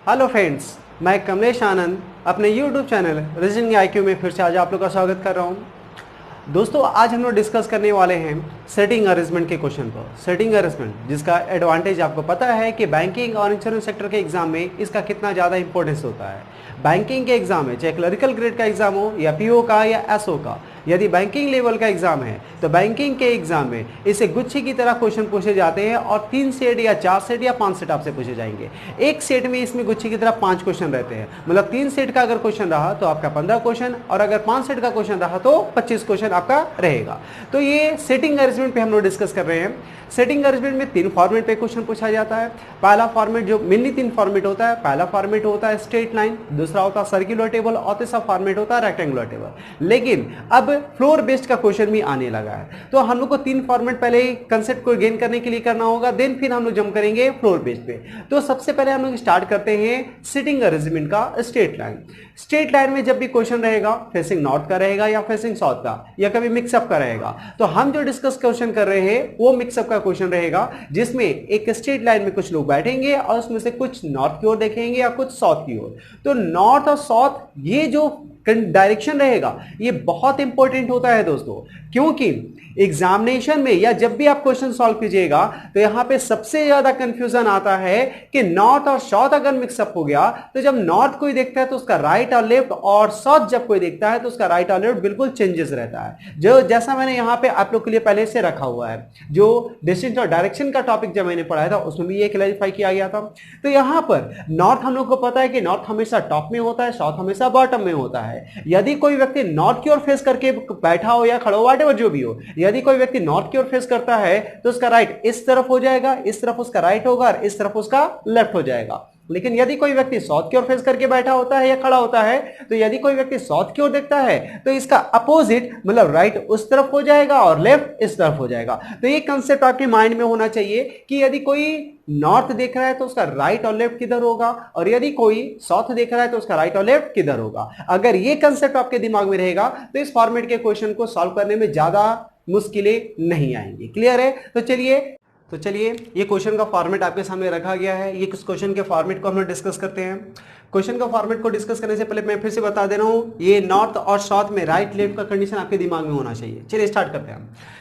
Hello friends, मैं कमलेश आनंद अपने YouTube channel reasoning IQ में फिर से आज आप लोग का स्वागत कर रहा हूँ। दोस्तों, आज हम लोग डिस्कस करने वाले हैं सेटिंग अरेंजमेंट के क्वेश्चन पर। सेटिंग अरेंजमेंट जिसका एडवांटेज आपको पता है कि बैंकिंग और इंश्योरेंस सेक्टर के एग्जाम में इसका कितना ज़्यादा इंपॉर्टेंस होता है। बैंकिंग के एग्जाम में चाहे क्लरिकल ग्रेड का एग्जाम हो या पीओ का या एसओ का, यदि बैंकिंग लेवल का एग्जाम है तो बैंकिंग के एग्जाम में इसे गुच्छी की तरह क्वेश्चन पूछे जाते हैं और 3 सेट या 4 सेट या 5 सेट आपसे पूछे जाएंगे। एक सेट में इसमें गुच्छी की तरह 5 क्वेश्चन रहते हैं, मतलब 3 सेट का अगर क्वेश्चन रहा तो आपका 15 क्वेश्चन, और अगर 5 सेट का क्वेश्चन रहा तो 25 क्वेश्चन आपका रहेगा। तो ये सेटिंग अरेंजमेंट पे हम लोग डिस्कस कर रहे हैं। सेटिंग अरेंजमेंट में 3 फॉर्मेट पे क्वेश्चन पूछा जाता है। पहला फॉर्मेट जो मेनली 3 फॉर्मेट होता है, पहला फॉर्मेट होता है स्ट्रेट लाइन, दूसरा होता है सर्कुलर टेबल और तीसरा फॉर्मेट होता है रेक्टेंगुलर टेबल। लेकिन अब फ्लोर बेस्ड का क्वेश्चन भी आने लगा है, तो हम लोग को 3 फॉर्मेट पहले कंसेप्ट को गेन करने के लिए करना होगा, देन फिर हम लोग जंप करेंगे फ्लोर बेस्ड पे। तो सबसे पहले हम लोग स्टार्ट करते हैं सिटिंग अरेंजमेंट का स्ट्रेट लाइन। स्ट्रेट लाइन में जब भी क्वेश्चन रहेगा फेसिंग नॉर्थ का रहेगा या फेसिंग साउथ का या कभी मिक्सअप का रहेगा, तो हम जो डिस्कस क्वेश्चन कर रहे हैं वो मिक्सअप का क्वेश्चन रहेगा, जिसमें एक स्ट्रेट लाइन में कुछ लोग बैठेंगे और उसमें से कुछ नॉर्थ की ओर देखेंगे या कुछ साउथ की ओर। तो नॉर्थ और साउथ ये जो डायरेक्शन रहेगा ये बहुत इंपॉर्टेंट होता है दोस्तों, क्योंकि एग्जामिनेशन में या जब भी आप क्वेश्चन सॉल्व कीजिएगा तो यहां पे सबसे ज्यादा कंफ्यूजन आता है कि नॉर्थ और साउथ अगर मिक्सअप हो गया तो जब नॉर्थ कोई देखता है तो उसका राइट और लेफ्ट, और साउथ जब कोई देखता है तो उसका राइट और लेफ्ट बिल्कुल चेंजेस रहता है। जो जैसा मैंने यहां पे आप लोग के लिए पहले से रखा हुआ है, जो डिस्टेंस और डायरेक्शन का टॉपिक जब मैंने पढ़ाया था उसमें भी ये क्लैरिफाई किया गया था। तो यहां पर नॉर्थ हम लोग को पता है कि नॉर्थ हमेशा टॉप में होता है, साउथ हमेशा बॉटम में होता है। यदि कोई व्यक्ति नॉर्थ की ओर फेस करके बैठा हो या खड़ा हो, व्हाटएवर जो भी हो, यदि कोई व्यक्ति नॉर्थ की ओर फेस करता है तो उसका राइट इस तरफ हो जाएगा, इस तरफ उसका राइट होगा और इस तरफ उसका लेफ्ट हो जाएगा। लेकिन यदि कोई व्यक्ति साउथ की ओर फेस करके बैठा होता है या खड़ा होता है, तो यदि कोई व्यक्ति साउथ की ओर देखता है तो इसका अपोजिट मतलब राइट उस तरफ हो जाएगा और लेफ्ट इस तरफ हो जाएगा। तो ये कंसेप्ट आपके माइंड में होना चाहिए कि यदि कोई नॉर्थ देख रहा है तो उसका राइट और लेफ्ट किधर होगा, और यदि कोई साउथ देख रहा है तो उसका राइट और लेफ्ट किधर होगा। अगर ये कंसेप्ट आपके दिमाग में रहेगा तो इस फॉर्मेट के क्वेश्चन को सॉल्व करने में ज्यादा मुश्किलें नहीं आएंगी। क्लियर है? तो चलिए ये क्वेश्चन का फॉर्मेट आपके सामने रखा गया है। ये क्वेश्चन के फॉर्मेट को हम लोग डिस्कस करते हैं। क्वेश्चन का फॉर्मेट को डिस्कस करने से पहले मैं फिर से बता दे रहा हूं, ये नॉर्थ और साउथ में राइट लेफ्ट का कंडीशन आपके दिमाग में होना चाहिए। चलिए स्टार्ट करते हैं।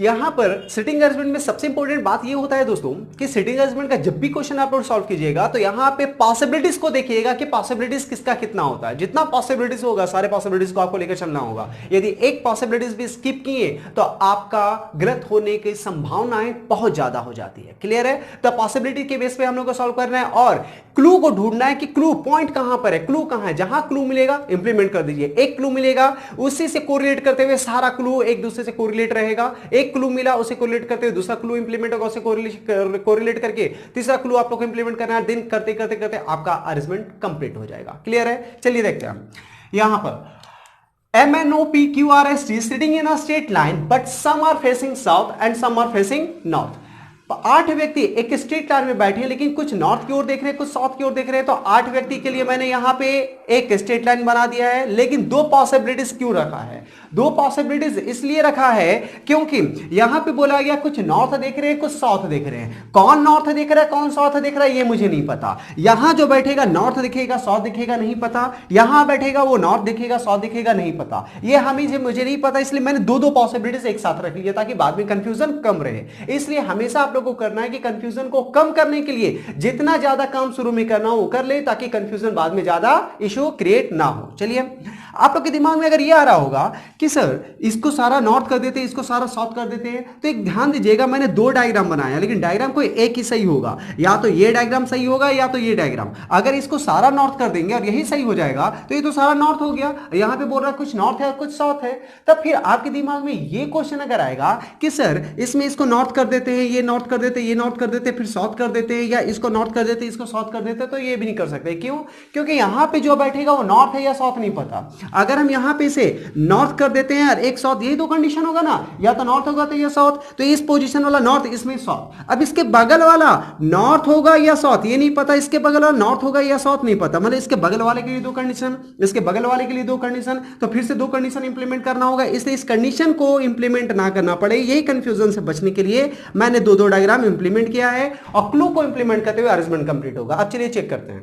यहां पर सिटिंग अरेंजमेंट में सबसे इंपॉर्टेंट बात यह होता है दोस्तों कि सिटिंग अरेंजमेंट का जब भी क्वेश्चन आप लोग सॉल्व कीजिएगा तो यहां पे पॉसिबिलिटीज को देखिएगा कि पॉसिबिलिटीज किसका कितना होता है। जितना पॉसिबिलिटीज होगा सारे पॉसिबिलिटीज को आपको लेकर चलना होगा। यदि एक पॉसिबिलिटीज भी स्किप किए तो आपका गलत होने की संभावनाएं बहुत ज्यादा हो जाती है। क्लियर है? तो पॉसिबिलिटी के बेस पे हम लोग को सॉल्व करना है और क्लू को ढूंढना है कि क्लू पॉइंट कहां पर है, क्लू कहां है। जहां क्लू मिलेगा इंप्लीमेंट कर दीजिए। एक क्लू मिलेगा उसी से कोरिलेट करते हुए सारा क्लू एक दूसरे से कोरिलेट रहेगा। एक क्लू मिला उसे कोरिलेट करते हुए दूसरा क्लू इंप्लीमेंट होगा, उसे कोरिलेट करके तीसरा क्लू आप लोग को इंप्लीमेंट करना है। दिन करते करते करते आपका अरेंजमेंट कंप्लीट हो जाएगा। क्लियर है? चलिए देखते हैं यहां पर MNOPQRST sitting in a straight line but some are facing south and some are facing north। 8 व्यक्ति एक स्ट्रेट लाइन में बैठे हैं, लेकिन कुछ नॉर्थ की ओर देख रहे हैं कुछ साउथ की ओर देख रहे हैं। तो 8 व्यक्ति के लिए मैंने यहां पे एक स्ट्रेट लाइन बना दिया है, लेकिन 2 पॉसिबिलिटीज क्यों रखा है? 2 पॉसिबिलिटीज इसलिए रखा है क्योंकि यहां पे बोला गया कुछ नॉर्थ देख रहे हैं कुछ साउथ देख रहे हैं। कौन नॉर्थ देख रहा है कौन साउथ देख रहा है ये मुझे नहीं पता। यहां जो बैठेगा नॉर्थ दिखेगा साउथ दिखेगा नहीं पता, यहां बैठेगा वो नॉर्थ दिखेगा साउथ दिखेगा नहीं पता। ये मुझे नहीं पता, इसलिए मैंने 2 पॉसिबिलिटीज एक साथ रख लिया ताकि बाद में कंफ्यूजन कम रहे। इसलिए हमेशा आप लोगों को करना है कि कंफ्यूजन को कम करने के लिए जितना ज्यादा काम शुरू में करना हो वो कर ले, ताकि कंफ्यूजन बाद में ज्यादा इशू क्रिएट ना हो। चलिए आप लोग के दिमाग में अगर ये आ रहा होगा कि सर इसको सारा नॉर्थ कर देते हैं इसको सारा साउथ कर देते हैं, तो एक ध्यान दीजिएगा मैंने 2 डायग्राम बनाया, लेकिन डायग्राम कोई एक ही सही होगा। या तो ये डायग्राम सही होगा या तो ये डायग्राम। अगर इसको सारा नॉर्थ कर देंगे और यही सही हो जाएगा तो ये तो सारा नॉर्थ हो गया। यहां पे बोल रहा है कुछ नॉर्थ है कुछ साउथ है, तब फिर आपके दिमाग में ये क्वेश्चन अगर आएगा कि सर इसमें इसको नॉर्थ कर देते हैं ये नॉर्थ कर देते ये नॉर्थ कर देते फिर साउथ कर देते हैं, या इसको नॉर्थ कर देते इसको साउथ कर देते, तो ये भी नहीं कर सकते। क्यों? क्योंकि यहां पे जो बैठेगा वो नॉर्थ है या साउथ नहीं पता। अगर हम यहां पे इसे नॉर्थ कर देते हैं और एक साउथ, यही 2 कंडीशन होगा ना, या तो नॉर्थ होगा तो या साउथ। तो इस पोजीशन वाला नॉर्थ इसमें साउथ। अब इसके बगल वाला नॉर्थ होगा या साउथ ये नहीं पता, इसके बगल वाला नॉर्थ होगा या साउथ नहीं पता। मतलब इसके बगल वाले के लिए 2 कंडीशन, इसके बगल वाले के लिए 2 कंडीशन, तो फिर से 2 कंडीशन इंप्लीमेंट करना होगा। इसलिए इस कंडीशन को इंप्लीमेंट ना करना पड़े, यही कंफ्यूजन से बचने के लिए मैंने 2 डायग्राम इंप्लीमेंट किया है और क्लू को इंप्लीमेंट करते हुए अरेंजमेंट कंप्लीट होगा। अब चलिए चेक करते हैं।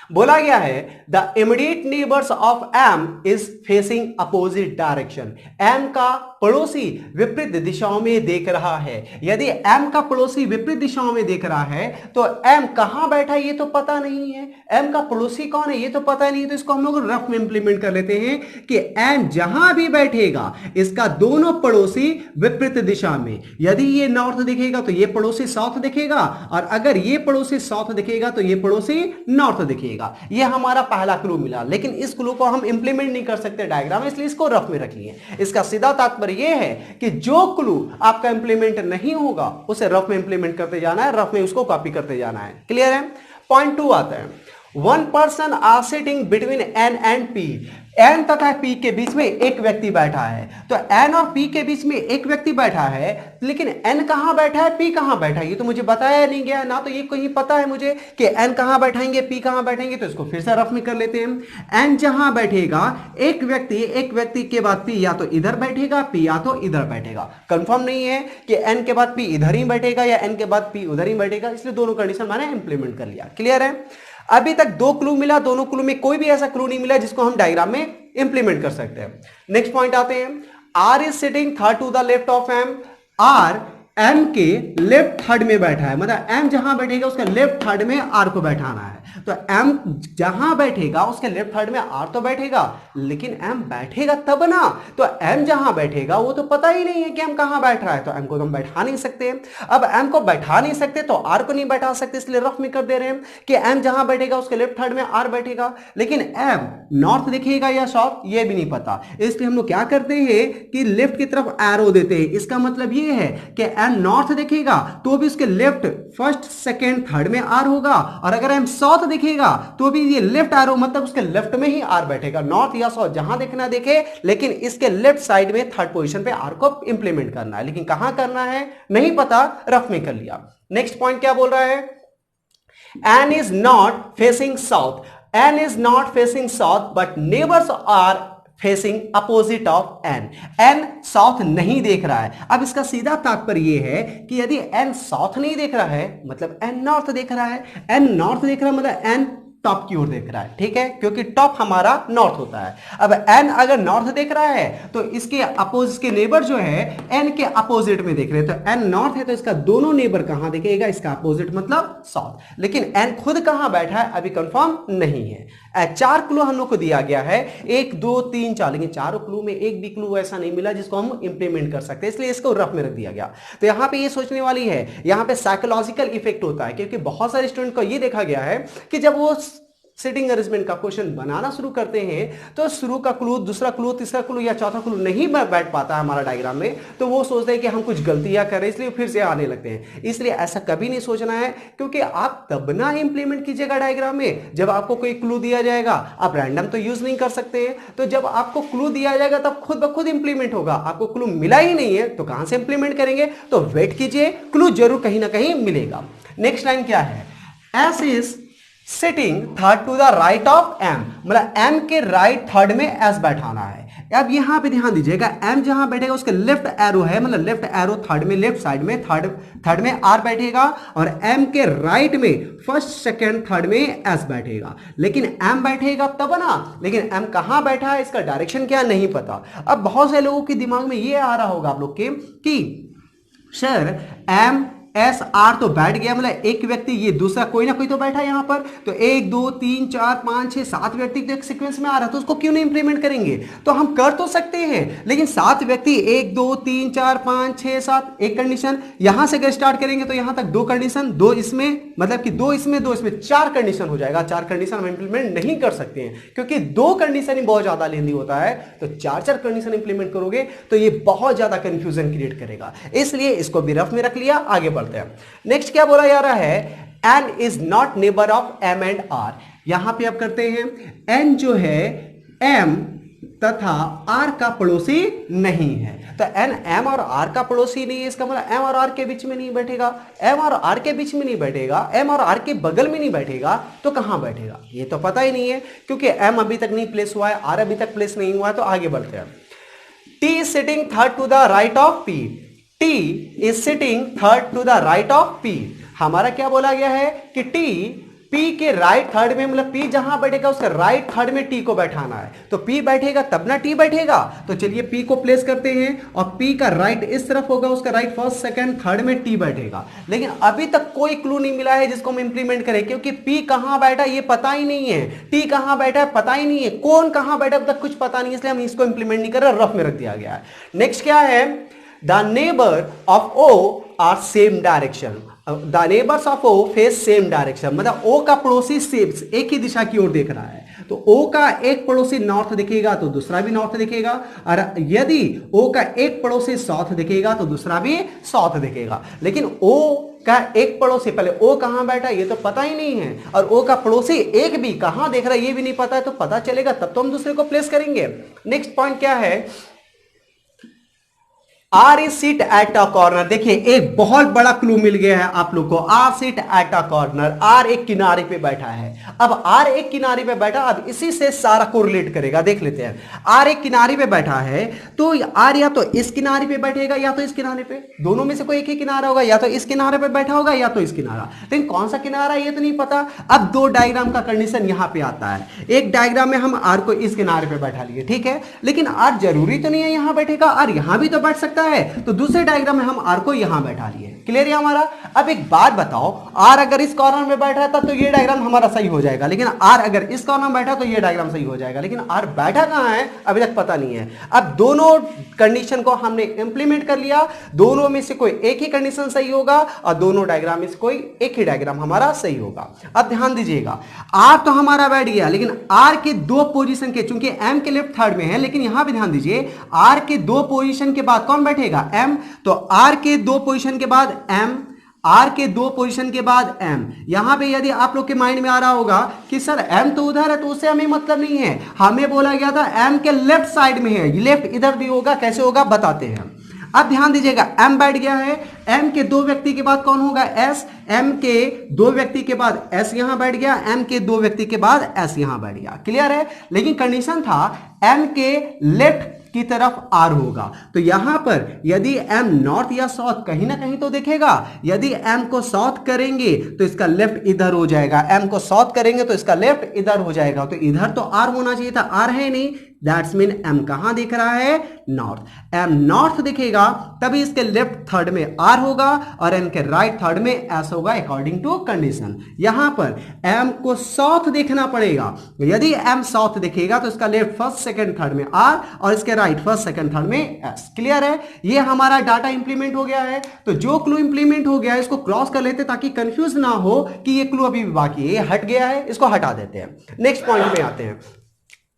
बोला गया है the immediate neighbours of M is facing opposite direction. M का पड़ोसी विपरीत दिशाओं में देख रहा है। यदि एम का पड़ोसी विपरीत दिशाओं में देख रहा है तो एम कहां बैठा है ये तो पता नहीं है, एम का पड़ोसी कौन है ये तो पता नहीं है। तो इसको हम लोग रफ में इंप्लीमेंट कर लेते हैं कि एम जहां भी बैठेगा इसका दोनों पड़ोसी विपरीत दिशा में। यदि ये नॉर्थ दिखेगा तो ये पड़ोसी साउथ दिखेगा, और अगर ये पड़ोसी साउथ दिखेगा तो ये पड़ोसी नॉर्थ दिखेगा। ये हमारा पहला क्लू मिला, लेकिन इस क्लू को हम इंप्लीमेंट नहीं कर सकते डायग्राम में, इसलिए इसको रफ में रखिए। इसका सीधा तात्पर्य यह है कि जो क्लू आपका इंप्लीमेंट नहीं होगा उसे रफ में इंप्लीमेंट करते जाना है, रफ में उसको कॉपी करते जाना है। क्लियर है? पॉइंट 2 आता है, one person are sitting between N and P. N तथा पी के बीच में एक व्यक्ति बैठा है। तो एन और पी के बीच में एक व्यक्ति बैठा है, लेकिन एन कहां बैठा है, पी कहां बैठा है ये तो मुझे बताया नहीं गया ना, तो ये कहीं पता है मुझे कि एन कहां बैठाएंगे, पी कहां बैठेंगे। तो इसको फिर से रफ में कर लेते हैं। एन जहां बैठेगा एक व्यक्ति के बाद पी या तो इधर बैठेगा, पी या तो इधर बैठेगा। कंफर्म नहीं है कि एन के बाद पी इधर ही बैठेगा या एन के बाद पी उधर ही बैठेगा, इसलिए दोनों कंडीशन मैंने इंप्लीमेंट कर लिया। क्लियर है? अभी तक 2 क्लू मिला, दोनों क्लू में कोई भी ऐसा क्लू नहीं मिला जिसको हम डायग्राम में इंप्लीमेंट कर सकते हैं। नेक्स्ट पॉइंट आते हैं, R is sitting third to the left of M. R M के लेफ्ट थर्ड में बैठा है, मतलब एम जहां बैठेगा उसका लेफ्ट थर्ड में आर को बैठाना है। तो एम जहां बैठेगा उसके लेफ्ट थर्ड में आर तो बैठेगा, लेकिन एम बैठेगा तब ना। तो एम जहां बैठेगा वो तो पता ही नहीं है कि एम कहां बैठ रहा है, तो एम को हम बैठा नहीं सकते। अब एम को बैठा नहीं सकते तो आर को नहीं बैठा सकते, इसलिए रफ में कर दे रहे हैं कि एम जहां बैठेगा उसके लेफ्ट थर्ड में आर बैठेगा। लेकिन एम नॉर्थ दिखेगा या साउथ ये भी नहीं पता, इसलिए हम लोग क्या करते हैं कि लेफ्ट की तरफ एरो देते हैं। इसका मतलब ये है कि एम नॉर्थ दिखेगा तो भी उसके लेफ्ट फर्स्ट सेकेंड थर्ड में आर होगा, और अगर एम साउथ दिखेगा तो भी ये लेफ्ट एरो मतलब उसके लेफ्ट में ही आर बैठेगा। नॉर्थ या साउथ जहां देखना देखे, लेकिन इसके लेफ्ट साइड में थर्ड पोजीशन पे आर को इंप्लीमेंट करना है, लेकिन कहां करना है नहीं पता, रफ में कर लिया। नेक्स्ट पॉइंट क्या बोल रहा है, N is not facing south. N is not facing south but neighbours are facing opposite of N. N south नहीं देख रहा है। अब इसका सीधा तात्पर्य यह है कि यदि एन साउथ नहीं देख रहा है मतलब एन नॉर्थ देख रहा है। एन नॉर्थ देख रहा है मतलब एन टॉप की ओर देख रहा है, ठीक है, क्योंकि टॉप हमारा नॉर्थ होता है। अब एन अगर नॉर्थ देख रहा है तो इसके अपोजिट के नेबर जो है एन के अपोजिट में देख रहे हैं। तो एन नॉर्थ है तो इसका दोनों नेबर कहां देखेगा, इसका अपोजिट मतलब साउथ। लेकिन एन खुद कहां बैठा है अभी कंफर्म नहीं है। 4 क्लू हम लोग को दिया गया है, 1 2 3 4, लेकिन चारों क्लू में एक भी क्लू ऐसा नहीं मिला जिसको हम इंप्लीमेंट कर सकते, इसलिए इसको रफ में रख दिया गया। तो यहां पे ये सोचने वाली है, यहां पे साइकोलॉजिकल इफेक्ट होता है, क्योंकि बहुत सारे स्टूडेंट को ये देखा गया है कि जब वो सिटिंग अरेंजमेंट का क्वेश्चन बनाना शुरू करते हैं तो शुरू का क्लू, दूसरा क्लू, तीसरा क्लू या चौथा क्लू नहीं बैठ पाता है हमारा डायग्राम में, तो वो सोचते हैं कि हम कुछ गलतियां कर रहे हैं इसलिए फिर से आने लगते हैं। इसलिए ऐसा कभी नहीं सोचना है, क्योंकि आप तब ना इंप्लीमेंट कीजिएगा डायग्राम में जब आपको कोई क्लू दिया जाएगा। आप रैंडम तो यूज नहीं कर सकते हैं, तो जब आपको क्लू दिया जाएगा तब खुद ब खुद इंप्लीमेंट होगा। आपको क्लू मिला ही नहीं है तो कहां से इंप्लीमेंट करेंगे, तो वेट कीजिए, क्लू जरूर कहीं ना कहीं मिलेगा। नेक्स्ट लाइन क्या है, S is sitting third to the right of M, मतलब एम के राइट थर्ड में एस बैठाना है। अब यहां पे ध्यान दीजिएगा, एम जहां बैठेगा उसके लेफ्ट एरो है, मतलब लेफ्ट एरो थर्ड में, लेफ्ट साइड में थर्ड में आर बैठेगा, और एम के राइट में फर्स्ट सेकेंड थर्ड में एस बैठेगा। लेकिन एम बैठेगा तब ना, लेकिन एम कहां बैठा है इसका डायरेक्शन क्या नहीं पता। अब बहुत से लोगों के दिमाग में ये आ रहा होगा आप लोग के कि सर एम एस आर तो बैठ गया, मतलब एक व्यक्ति, ये दूसरा कोई ना कोई तो बैठा है यहां पर, तो 1 2 3 4 5 6 7 व्यक्ति तो एक सीक्वेंस में आ रहा है, तो उसको क्यों नहीं इंप्लीमेंट करेंगे। तो हम कर तो सकते हैं, लेकिन 7 व्यक्ति 1 2 3 4 5 6 7 एक कंडीशन, यहां से अगर स्टार्ट करेंगे तो यहां तक 2 कंडीशन, 2 इसमें, मतलब कि 2 इसमें 2 इसमें, 4 कंडीशन हो जाएगा। 4 कंडीशन हम इंप्लीमेंट नहीं कर सकते हैं, क्योंकि 2 कंडीशन ही बहुत ज्यादा लेंदी होता है, तो 4 कंडीशन इंप्लीमेंट करोगे तो ये बहुत ज्यादा कंफ्यूजन क्रिएट करेगा। इसलिए इसको भी रफ में रख लिया, आगे बढ़ते हैं। नेक्स्ट क्या बोला जा रहा है, N is not neighbour of M and R. यहां पे आप करते हैं, एन जो है एम तथा आर का पड़ोसी नहीं है। तो एन एम और आर का पड़ोसी नहीं है, इसका मतलब एम और आर के बीच में नहीं बैठेगा। एम और आर के बीच में नहीं बैठेगा, एम और आर के बगल में नहीं बैठेगा, तो कहां बैठेगा ये तो पता ही नहीं है, क्योंकि एम अभी तक नहीं प्लेस हुआ है, आर अभी तक प्लेस नहीं हुआ है। तो आगे बढ़ते हैं, T is sitting third to the right of P. T is sitting third to the right of P। हमारा क्या बोला गया है कि T पी के राइट थर्ड में, मतलब पी जहां बैठेगा उसका राइट थर्ड में टी को बैठाना है, तो पी बैठेगा तब ना टी बैठेगा। तो चलिए पी को प्लेस करते हैं और पी का राइट इस तरफ होगा, उसका राइट फर्स्ट सेकंड थर्ड में टी बैठेगा। लेकिन अभी तक कोई क्लू नहीं मिला है जिसको हम इंप्लीमेंट करें, क्योंकि पी कहां बैठा ये पता ही नहीं है, टी कहां बैठा है पता ही नहीं है, कौन कहां बैठा अब तक कुछ पता नहीं, इसलिए हम इसको इंप्लीमेंट नहीं कर रहे, रफ में रख दिया गया है। नेक्स्ट क्या है, the neighbour of O are same direction, the neighbours of O face same direction, मतलब ओ का पड़ोसी सेम एक ही दिशा की ओर देख रहा है। तो ओ का एक पड़ोसी नॉर्थ दिखेगा तो दूसरा भी नॉर्थ दिखेगा, और यदि ओ का एक पड़ोसी साउथ दिखेगा तो दूसरा भी साउथ दिखेगा। लेकिन ओ का एक पड़ोसी, पहले ओ कहां बैठा ये तो पता ही नहीं है, और ओ का पड़ोसी एक भी कहां देख रहा है ये भी नहीं पता है, तो पता चलेगा तब तो हम दूसरे को प्लेस करेंगे। नेक्स्ट पॉइंट क्या है, R is seat at a corner. देखिए एक बहुत बड़ा क्लू मिल गया है आप लोग को, R seat at a corner, R एक किनारे पे बैठा है। अब आर एक किनारे पे बैठा, अब इसी से सारा कोरिलेट करेगा, देख लेते हैं। आर एक किनारे पे बैठा है तो आर या तो इस किनारे पे बैठेगा या तो इस किनारे पे, दोनों में से कोई एक ही किनारा होगा, या तो इस किनारे पे बैठा होगा या तो इस किनारा, लेकिन कौन सा किनारा ये तो नहीं पता। अब दो डायग्राम का कंडीशन यहां पे आता है, एक डायग्राम में हम आर को इस किनारे पे बैठा लिए, ठीक है, लेकिन आर जरूरी तो नहीं है यहां बैठेगा, आर यहां भी तो बैठ सकता है, तो दूसरे डायग्राम में हम आर को यहां बैठा लिए। क्लियर है हमारा। अब एक बात बताओ, आर अगर इस कॉर्नर में बैठा था तो ये डायग्राम हमारा सही हो जाएगा, लेकिन आर अगर इस कॉर्नर में बैठा तो ये डायग्राम सही हो जाएगा, लेकिन आर बैठा कहां है अभी तक पता नहीं है। अब दोनों कंडीशन को हमने इंप्लीमेंट कर लिया, दोनों में से कोई एक ही कंडीशन सही होगा और दोनों डायग्राम में से कोई एक ही डायग्राम हमारा सही होगा। अब ध्यान दीजिएगा, आर तो हमारा बैठ गया, लेकिन आर के दो पोजीशन के, चूंकि एम के लेफ्ट थर्ड में है, लेकिन यहां भी ध्यान दीजिए आर के दो पोजीशन के बाद कौन बैठेगा, एम। तो आर के दो पोजीशन के बाद एम, आर के दो पोजीशन के बाद एम। यहां पे यदि आप लोग के माइंड में आ रहा होगा कि सर एम तो उधर है तो उससे हमें मतलब नहीं है, हमें बोला गया था एम के लेफ्ट साइड में है, लेफ्ट इधर भी होगा, कैसे होगा बताते हैं। अब ध्यान दीजिएगा, एम बैठ गया है, एम के दो व्यक्ति के बाद कौन होगा, एस, एम के दो व्यक्ति के बाद एस यहां बैठ गया, एम के दो व्यक्ति के बाद एस यहां बैठ गया। क्लियर है। लेकिन कंडीशन था एम के लेफ्ट की तरफ आर होगा, तो यहां पर यदि एम नॉर्थ या साउथ कहीं ना कहीं तो दिखेगा, यदि एम को साउथ करेंगे तो इसका लेफ्ट इधर हो जाएगा, एम को साउथ करेंगे तो इसका लेफ्ट इधर हो जाएगा, तो इधर तो आर होना चाहिए था, आर है नहीं, दैट्स मीन एम कहां दिख रहा है, नॉर्थ। एम नॉर्थ दिखेगा तभी इसके लेफ्ट थर्ड में आर होगा और एम के राइट थर्ड में एस होगा अकॉर्डिंग टू कंडीशन। यहां पर एम को साउथ देखना पड़ेगा, यदि एम साउथ दिखेगा तो इसका लेफ्ट फर्स्ट सेकंड थर्ड में आर और इसके राइट फर्स्ट सेकंड थर्ड में एस। क्लियर है। ये हमारा डाटा इंप्लीमेंट हो गया है, तो जो क्लू इंप्लीमेंट हो गया है इसको क्रॉस कर लेते ताकि कंफ्यूज ना हो कि ये क्लू अभी भी बाकी है, ये हट गया है, इसको हटा देते हैं। नेक्स्ट पॉइंट में आते हैं।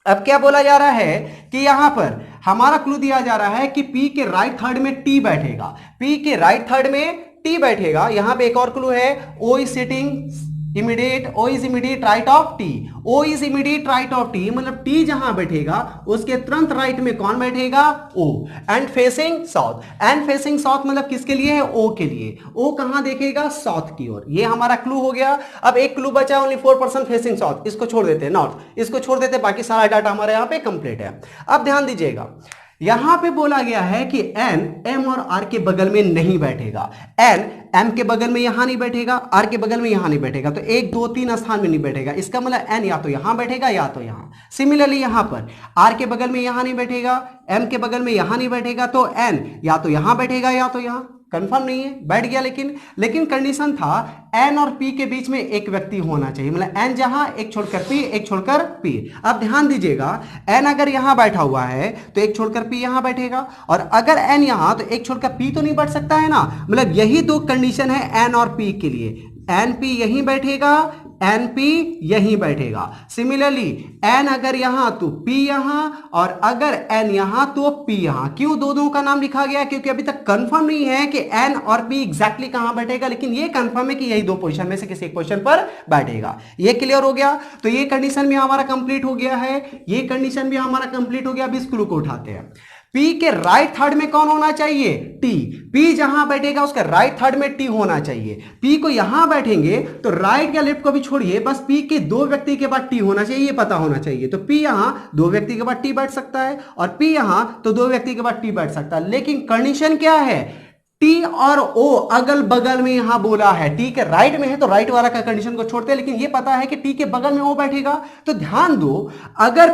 अब क्या बोला जा रहा है कि यहां पर हमारा क्लू दिया जा रहा है कि P के राइट थर्ड में T बैठेगा, P के राइट थर्ड में T बैठेगा। यहां पे एक और क्लू है, O is sitting immediate, O is immediate right of T, O is immediate right of T, मतलब T जहां बैठेगा उसके तुरंत राइट में कौन बैठेगा, O। And facing south, and facing south मतलब किसके लिए है, O के लिए। O कहां देखेगा, साउथ की ओर। ये हमारा क्लू हो गया। अब एक क्लू बचा, ओनली 4% फेसिंग साउथ, इसको छोड़ देते हैं, नॉर्थ इसको छोड़ देते हैं, बाकी सारा डाटा हमारे यहां पे कंप्लीट है। अब ध्यान दीजिएगा, यहां पे बोला गया है कि एन एम और आर के बगल में नहीं बैठेगा, एन एम के बगल में यहां नहीं बैठेगा, आर के बगल में यहां नहीं बैठेगा, तो 1 2 3 स्थान में नहीं बैठेगा। इसका मतलब एन या तो यहां बैठेगा या तो यहां। सिमिलरली यहां पर आर के बगल में यहां नहीं बैठेगा, एम के बगल में यहां नहीं बैठेगा, तो एन या तो यहां बैठेगा या तो यहां। कंफर्म नहीं है, बैठ गया, लेकिन कंडीशन था एन और पी के बीच में एक व्यक्ति होना चाहिए, मतलब एन जहां एक छोड़कर पी, एक छोड़कर पी। अब ध्यान दीजिएगा, एन अगर यहां बैठा हुआ है तो एक छोड़कर पी यहां बैठेगा, और अगर एन यहां तो एक छोड़कर पी तो नहीं बैठ सकता है ना, मतलब यही दो कंडीशन है एन और पी के लिए। एन पी यहीं बैठेगा, एन पी यहीं बैठेगा। सिमिलरली एन अगर यहां तो पी यहां, और अगर एन यहां तो पी यहां। क्यों दोनों का नाम लिखा गया, क्योंकि अभी तक कंफर्म नहीं है कि एन और पी एग्जैक्टली कहां बैठेगा, लेकिन ये कंफर्म है कि यही दो पोजीशन में से किसी एक पोजीशन पर बैठेगा। ये क्लियर हो गया। तो ये कंडीशन भी हमारा कंप्लीट हो गया है, ये कंडीशन भी हमारा कंप्लीट हो गया। अब इस क्लू को उठाते हैं। P के राइट थर्ड में कौन होना चाहिए, T। P जहां बैठेगा उसका राइट थर्ड में T होना चाहिए। P को यहां बैठेंगे तो राइट या लेफ्ट को भी छोड़िए, बस P के दो व्यक्ति के बाद T होना चाहिए, ये पता होना चाहिए। तो P यहां दो व्यक्ति के बाद T बैठ सकता है, और P यहां तो दो व्यक्ति के बाद T बैठ सकता है। लेकिन कंडीशन क्या है, टी और ओ अगल बगल में यहां बोला है, टी के राइट में है तो राइट वाला का कंडीशन को छोड़ते हैं, लेकिन ये पता है कि टी के बगल में ओ बैठेगा। तो ध्यान दो, अगर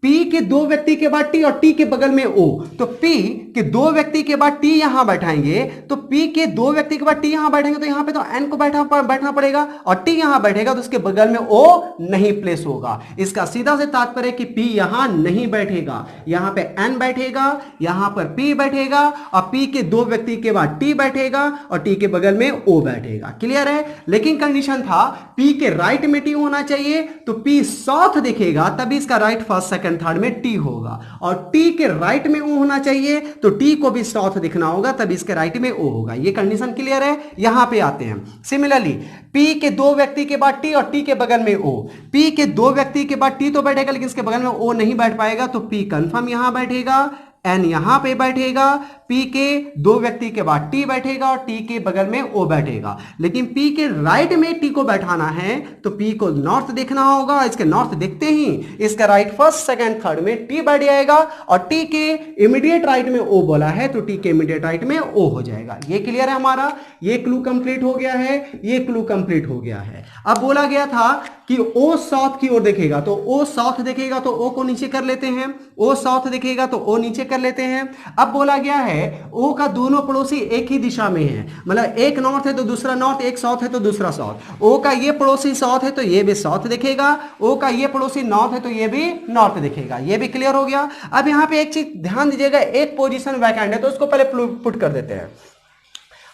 पी के दो व्यक्ति के बाद टी और टी के बगल में ओ, तो पी के दो व्यक्ति के बाद टी यहां बैठाएंगे, तो पी के दो व्यक्ति के बाद टी यहां बैठेंगे, तो यहां पे तो एन को बैठना पड़ेगा, और टी यहां बैठेगा तो उसके बगल में ओ नहीं प्लेस होगा। इसका सीधा से तात्पर्य कि पी यहां नहीं बैठेगा, यहां पे एन बैठेगा, यहां पर पी बैठेगा, और पी के दो व्यक्ति के बाद टी बैठेगा और टी के बगल में ओ बैठेगा। क्लियर है? लेकिन कंडीशन था पी के राइट में टी होना चाहिए, तो पी साउथ दिखेगा तभी इसका राइट फर्स्ट सेकंड थर्ड में टी होगा, और टी के राइट में ओ होना चाहिए तो टी को भी साउथ दिखना होगा तभी इसके राइट में ओ होगा। ये कंडीशन क्लियर है? यहां पे आते हैं। सिमिलरली पी के दो व्यक्ति के बाद टी और टी के बगल में ओ, पी के दो व्यक्ति के बाद टी तो बैठेगा लेकिन इसके बगल में ओ नहीं बैठ पाएगा, तो पी कंफर्म यहां बैठेगा, एन यहां पे बैठेगा, पी के दो व्यक्ति के बाद टी बैठेगा और टी के बगल में ओ बैठेगा। लेकिन पी के राइट में टी को बैठाना है तो पी को नॉर्थ देखना होगा, इसके नॉर्थ देखते ही इसका राइट फर्स्ट सेकंड थर्ड में टी बैठ जाएगा, और टी के इमीडिएट राइट में ओ बोला है तो टी के इमीडिएट राइट में ओ हो जाएगा। ये क्लियर है हमारा? ये क्लू कंप्लीट हो गया है, ये क्लू कंप्लीट हो गया है। अब बोला गया था कि ओ साउथ की ओर देखेगा, तो ओ साउथ देखेगा तो ओ को नीचे कर लेते हैं, ओ साउथ देखेगा तो ओ नीचे कर लेते हैं। अब बोला गया है ओ का दोनों पड़ोसी एक ही दिशा में है, मतलब एक नॉर्थ है तो दूसरा नॉर्थ, एक साउथ है तो दूसरा साउथ। ओ का ये पड़ोसी साउथ है तो ये भी साउथ दिखेगा, ओ का ये पड़ोसी नॉर्थ है तो ये भी नॉर्थ दिखेगा। ये भी क्लियर हो गया। अब यहां पे एक चीज ध्यान दीजिएगा, एक पोजीशन वैकेंट है तो उसको पहले पुट कर देते हैं।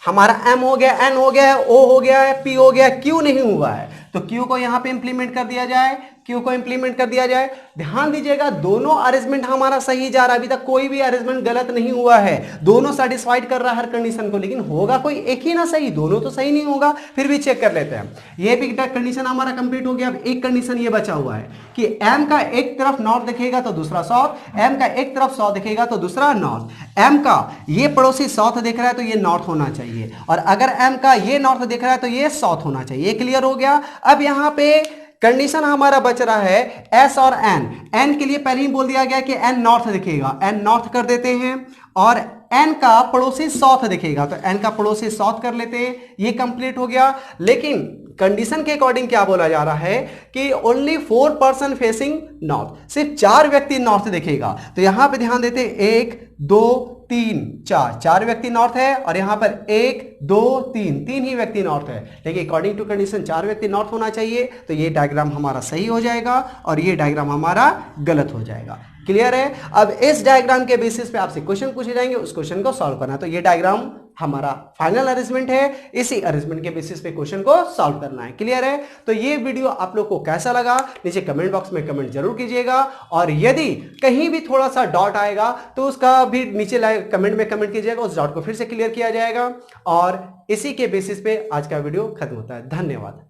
हमारा एम हो गया, एन हो गया है, ओ हो गया है, पी हो गया, क्यू नहीं हुआ है, तो क्यू को यहां पे इंप्लीमेंट कर दिया जाए, क्यू को इंप्लीमेंट कर दिया जाए। ध्यान दीजिएगा दोनों अरेंजमेंट हमारा सही जा रहा है, अभी तक कोई भी अरेंजमेंट गलत नहीं हुआ है, दोनों सेटिस्फाइड कर रहा है हर कंडीशन को, लेकिन होगा कोई एक ही ना सही, दोनों तो सही नहीं होगा, फिर भी चेक कर लेते हैं। ये भी कंडीशन हमारा कंप्लीट हो गया। अब एक कंडीशन ये बचा हुआ है कि एम का एक तरफ नॉर्थ दिखेगा तो दूसरा साउथ, एम का एक तरफ साउथ दिखेगा तो दूसरा नॉर्थ। एम का ये पड़ोसी साउथ दिख रहा है तो ये नॉर्थ होना चाहिए, और अगर एम का ये नॉर्थ दिख रहा है तो ये साउथ होना चाहिए। ये क्लियर हो गया। अब यहां पे कंडीशन हमारा बच रहा है एस और एन। एन के लिए पहले ही बोल दिया गया कि एन नॉर्थ दिखेगा, एन नॉर्थ कर देते हैं, और एन का पड़ोसी साउथ दिखेगा तो एन का पड़ोसी साउथ कर लेते हैं। ये कंप्लीट हो गया। लेकिन कंडीशन के अकॉर्डिंग क्या बोला जा रहा है कि ओनली 4 पर्सन फेसिंग नॉर्थ, सिर्फ 4 व्यक्ति नॉर्थ दिखेगा। तो यहां पे ध्यान देते 1 2 3 4, 4 व्यक्ति नॉर्थ है, और यहां पर 1 2 3 3 ही व्यक्ति नॉर्थ है, लेकिन अकॉर्डिंग टू कंडीशन 4 व्यक्ति नॉर्थ होना चाहिए, तो ये डायग्राम हमारा सही हो जाएगा और ये डायग्राम हमारा गलत हो जाएगा। क्लियर है? अब इस डायग्राम के बेसिस पे आपसे क्वेश्चन पूछे जाएंगे, उस क्वेश्चन को सॉल्व करना है। तो ये डायग्राम हमारा फाइनल अरेंजमेंट है, इसी अरेंजमेंट के बेसिस पे क्वेश्चन को सॉल्व करना है। क्लियर है? तो ये वीडियो आप लोग को कैसा लगा नीचे कमेंट बॉक्स में कमेंट जरूर कीजिएगा, और यदि कहीं भी थोड़ा सा डॉट आएगा तो उसका भी नीचे कमेंट में कमेंट कीजिएगा, उस डॉट को फिर से क्लियर किया जाएगा। और इसी के बेसिस पे आज का वीडियो खत्म होता है। धन्यवाद।